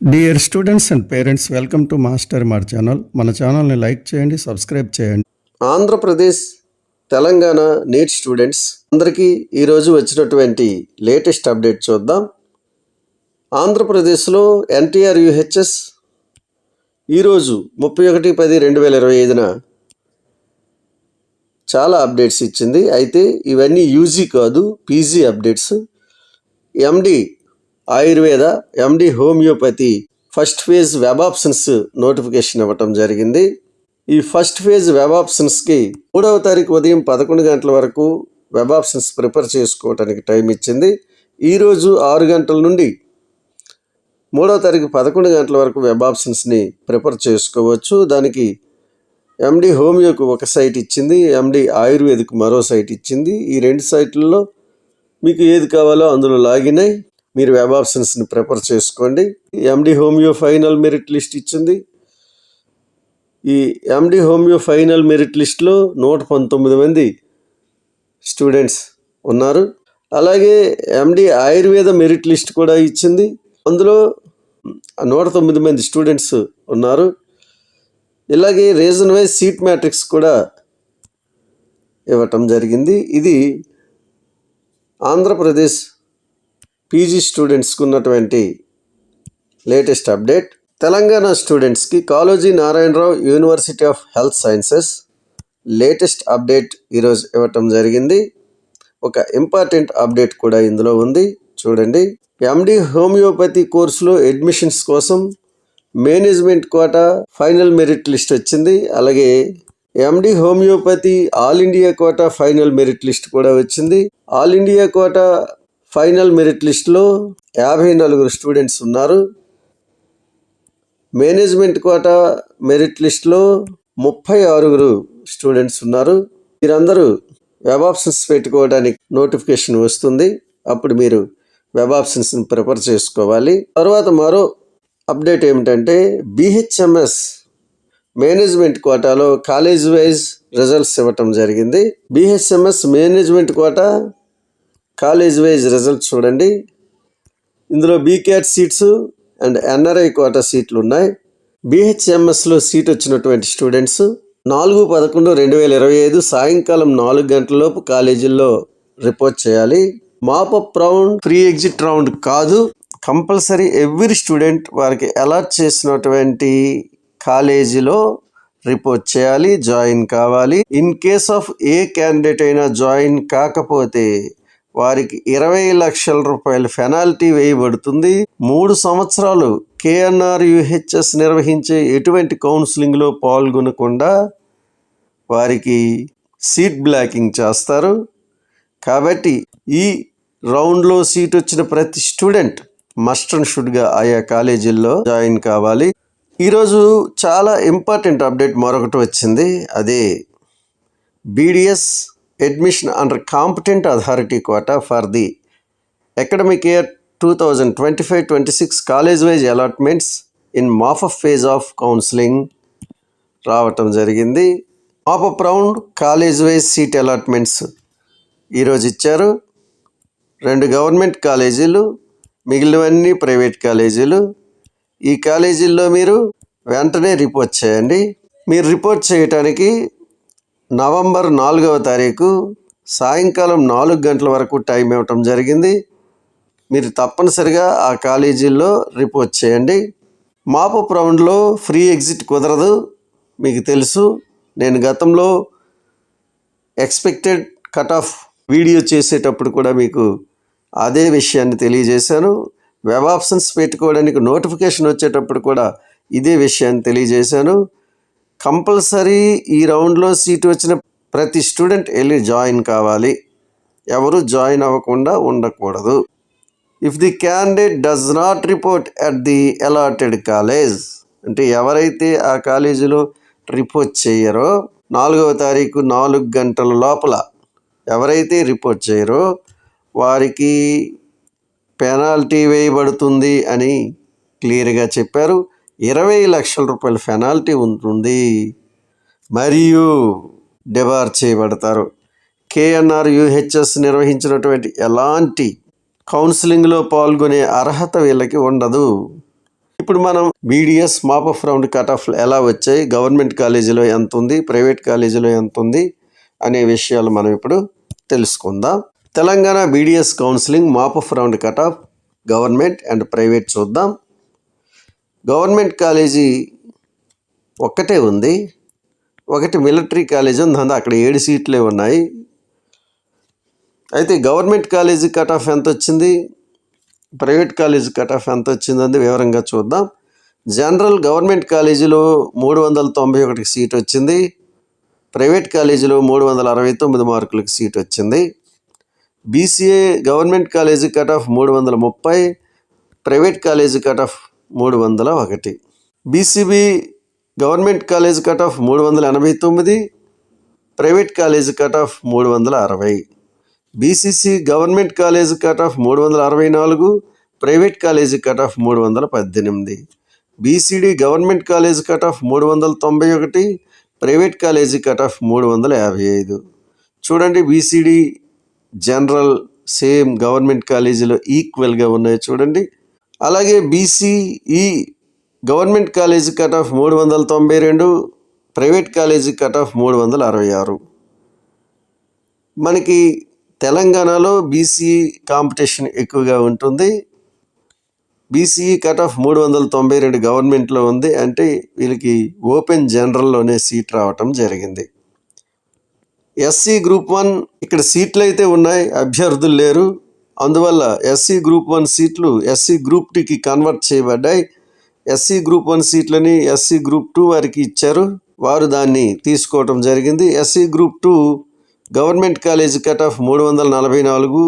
Dear students and parents, welcome to master మార్ channel. మన ఛానల్ని లైక్ చేయండి, సబ్స్క్రైబ్ చేయండి. ఆంధ్రప్రదేశ్ తెలంగాణ నీట్ స్టూడెంట్స్ అందరికీ ఈరోజు వచ్చినటువంటి లేటెస్ట్ అప్డేట్ చూద్దాం. ఆంధ్రప్రదేశ్లో ఎన్టీఆర్ యూహెచ్ఎస్ ఈరోజు 31/10/2025న చాలా అప్డేట్స్ ఇచ్చింది. అయితే ఇవన్నీ యూజీ కాదు, PG updates. MD Ayurveda, MD homeopathy first phase web options notification ఇవ్వటం జరిగింది. ఈ ఫస్ట్ ఫేజ్ వెబ్ ఆప్షన్స్కి 3వ తారీఖు ఉదయం 11 గంటల వరకు వెబ్ ఆప్షన్స్ ప్రిపేర్ చేసుకోవడానికి టైం ఇచ్చింది. ఈరోజు 6 గంటల నుండి 3వ తారీఖు 11 గంటల వరకు వెబ్ ఆప్షన్స్ని ప్రిపేర్ చేసుకోవచ్చు. దానికి ఎండి హోమియోకు ఒక సైట్ ఇచ్చింది, ఎండి ఆయుర్వేదిక్ మరో సైట్ ఇచ్చింది. ఈ 2 సైట్లలో మీకు ఏది కావాలో అందులో లాగిన్ అయ్యి మీరు వెబ్ ఆప్షన్స్ని ప్రిపేర్ చేసుకోండి. ఎండి హోమియో ఫైనల్ మెరిట్ లిస్ట్ ఇచ్చింది. ఈ ఎండి హోమియో ఫైనల్ మెరిట్ లిస్ట్లో 119 మంది స్టూడెంట్స్ ఉన్నారు. అలాగే ఎండి ఆయుర్వేద మెరిట్ లిస్ట్ కూడా ఇచ్చింది. అందులో 109 మంది స్టూడెంట్స్ ఉన్నారు. ఇలాగే రీజన్ వైజ్ సీట్ మ్యాట్రిక్స్ కూడా ఇవ్వటం జరిగింది. ఇది ఆంధ్రప్రదేశ్ పీజీ స్టూడెంట్స్కి ఉన్నటువంటి లేటెస్ట్ అప్డేట్. తెలంగాణ స్టూడెంట్స్కి Kaloji Narayana Rao university of health sciences latest update ఈరోజు ఇవ్వటం జరిగింది. ఒక ఇంపార్టెంట్ అప్డేట్ కూడా ఇందులో ఉంది, చూడండి. ఎండి హోమియోపతి కోర్సులో అడ్మిషన్స్ కోసం management quota final merit list వచ్చింది. అలాగే MD homeopathy all India quota final merit list కూడా వచ్చింది. All India quota final merit లిస్ట్లో 54 స్టూడెంట్స్ ఉన్నారు. మేనేజ్మెంట్ కోటా మెరిట్ లిస్ట్లో 36 స్టూడెంట్స్ ఉన్నారు. మీరందరూ వెబ్ ఆప్షన్స్ పెట్టుకోవడానికి నోటిఫికేషన్ వస్తుంది, అప్పుడు మీరు వెబ్ ఆప్షన్స్ని ప్రిపేర్ చేసుకోవాలి. తర్వాత మరో అప్డేట్ ఏమిటంటే బిహెచ్ఎంఎస్ మేనేజ్మెంట్ కోటాలో కాలేజ్ వైజ్ రిజల్ట్స్ ఇవ్వటం జరిగింది. BHMS management quota college wise results చూడండి. ఇందులో B cat seats and NRI quota సీట్లు ఉన్నాయి. బిహెచ్ఎంఎస్లో సీట్ వచ్చినటువంటి స్టూడెంట్స్ 4/11/2025 సాయంకాలం 4 గంటలలోపు కాలేజీల్లో రిపోర్ట్ చేయాలి. Mop up round free exit round కాదు, కంపల్సరీ ఎవ్రీ స్టూడెంట్ వారికి అలాట్ చేసినటువంటి కాలేజీలో రిపోర్ట్ చేయాలి, జాయిన్ కావాలి. In case of A candidate అయినా జాయిన్ కాకపోతే వారికి 20 లక్షల రూపాయల పెనాల్టీ వేయబడుతుంది. 3 సంవత్సరాలు కేఎన్ఆర్ యూహెచ్ఎస్ నిర్వహించే ఎటువంటి కౌన్సిలింగ్లో పాల్గొనకుండా వారికి సీట్ బ్లాకింగ్ చేస్తారు. కాబట్టి ఈ రౌండ్లో సీట్ వచ్చిన ప్రతి స్టూడెంట్ మస్ట్ అండ్ షుడ్గా ఆయా కాలేజీల్లో జాయిన్ కావాలి. ఈరోజు చాలా ఇంపార్టెంట్ అప్డేట్ మరొకటి వచ్చింది. అదే BDS admission under competent authority quota for the academic year 2025-26 college wise allotments in mop-up phase of counseling రావటం జరిగింది. mop-up round college wise seat allotments ఈరోజు ఇచ్చారు. 2 గవర్నమెంట్ కాలేజీలు, మిగిలినవన్నీ ప్రైవేట్ కాలేజీలు. ఈ కాలేజీల్లో మీరు వెంటనే రిపోర్ట్ చేయండి. మీరు రిపోర్ట్ చేయటానికి నవంబర్ 4వ తారీఖు సాయంకాలం 4 గంటల వరకు టైం ఇవ్వటం జరిగింది. మీరు తప్పనిసరిగా ఆ కాలేజీల్లో రిపోర్ట్ చేయండి. మాపప్ రౌండ్లో ఫ్రీ ఎగ్జిట్ కుదరదు, మీకు తెలుసు. నేను గతంలో ఎక్స్పెక్టెడ్ కట్ ఆఫ్ వీడియో చేసేటప్పుడు కూడా మీకు అదే విషయాన్ని తెలియజేశాను. వెబ్ ఆప్షన్స్ పెట్టుకోవడానికి నోటిఫికేషన్ వచ్చేటప్పుడు కూడా ఇదే విషయాన్ని తెలియజేశాను. కంపల్సరీ ఈ రౌండ్లో సీట్ వచ్చిన ప్రతి స్టూడెంట్ వెళ్ళి జాయిన్ కావాలి, ఎవరు జాయిన్ అవ్వకుండా ఉండకూడదు. If the candidate does not report at the allotted college, అంటే ఎవరైతే ఆ కాలేజీలో రిపోర్ట్ చేయరో 4వ తారీఖు 4 గంటల లోపల ఎవరైతే రిపోర్ట్ చేయరో వారికి పెనాల్టీ వేయబడుతుంది అని క్లియర్గా చెప్పారు. 20 లక్షల రూపాయల పెనాల్టీ ఉంటుంది మరియు డిబార్ చేయబడతారు. కేఎన్ఆర్ యూహెచ్ఎస్ నిర్వహించినటువంటి ఎలాంటి కౌన్సిలింగ్లో పాల్గొనే అర్హత వీళ్ళకి ఉండదు. ఇప్పుడు మనం BDS mop up round cut off ఎలా వచ్చాయి, గవర్నమెంట్ కాలేజీలో ఎంత ఉంది, ప్రైవేట్ కాలేజీలో ఎంత ఉంది అనే విషయాలు మనం ఇప్పుడు తెలుసుకుందాం. Telangana BDS counselling mop up round cut off government and private చూద్దాం. గవర్నమెంట్ కాలేజీ ఒక్కటే ఉంది, ఒకటి మిలిటరీ కాలేజీ ఉంది, అక్కడ 7 సీట్లే ఉన్నాయి. అయితే గవర్నమెంట్ కాలేజీ కట్ ఆఫ్ ఎంత వచ్చింది, ప్రైవేట్ కాలేజీ కట్ ఆఫ్ ఎంత వచ్చిందని వివరంగా చూద్దాం. జనరల్ గవర్నమెంట్ కాలేజీలో 391 సీట్ వచ్చింది, ప్రైవేట్ కాలేజీలో 369 మార్కులకు సీట్ వచ్చింది. BCA government college cut off 330, private college cut off 301. BCB government college cut off 389, private college cut off 360. BCC government college cut off 364, private college cut off 318. BCD government college cut off 391, private college cut off 355. చూడండి, BCD general same government కాలేజీలో ఈక్వల్గా ఉన్నాయి చూడండి. అలాగే BCE government college cut off 392, private college cut off 366. మనకి తెలంగాణలో BCE competition ఎక్కువగా ఉంటుంది. BCE కట్ ఆఫ్ 392 గవర్నమెంట్లో ఉంది, అంటే వీళ్ళకి ఓపెన్ జనరల్లోనే సీట్ రావటం జరిగింది. SC గ్రూప్ 1 ఇక్కడ సీట్లు అయితే ఉన్నాయి, అభ్యర్థులు లేరు. అందువల్ల SC గ్రూప్ 1 సీట్లు SC గ్రూప్ 2కి కన్వర్ట్ చేయబడ్డాయి. SC గ్రూప్ 1 సీట్లని SC గ్రూప్ 2 వారికి ఇచ్చారు, వారు దాన్ని తీసుకోవటం జరిగింది. SC group 2 government college cut off 344,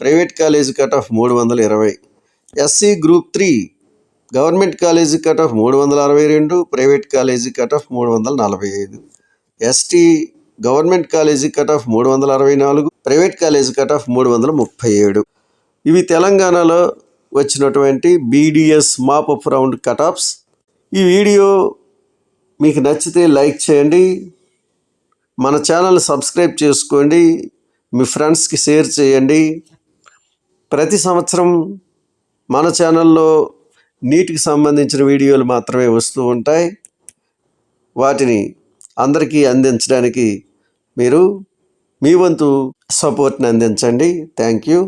private college cut off 320. SC group 3 government college cut off 362, private college cut off 345. ST government college cut off 364, private college cut off 337. ఇవి తెలంగాణలో వచ్చినటువంటి BDS mop up round cut offs. ఈ video మీకు నచ్చితే like చేయండి, మన channel subscribe చేసుకోండి, మీ ఫ్రెండ్స్కి షేర్ చేయండి. ప్రతి సంవత్సరం మన ఛానల్లో నీటికి సంబంధించిన వీడియోలు మాత్రమే వస్తూ ఉంటాయి. వాటిని అందరికీ అందించడానికి మీరు మీ వంతు సపోర్ట్ని అందించండి. Thank you.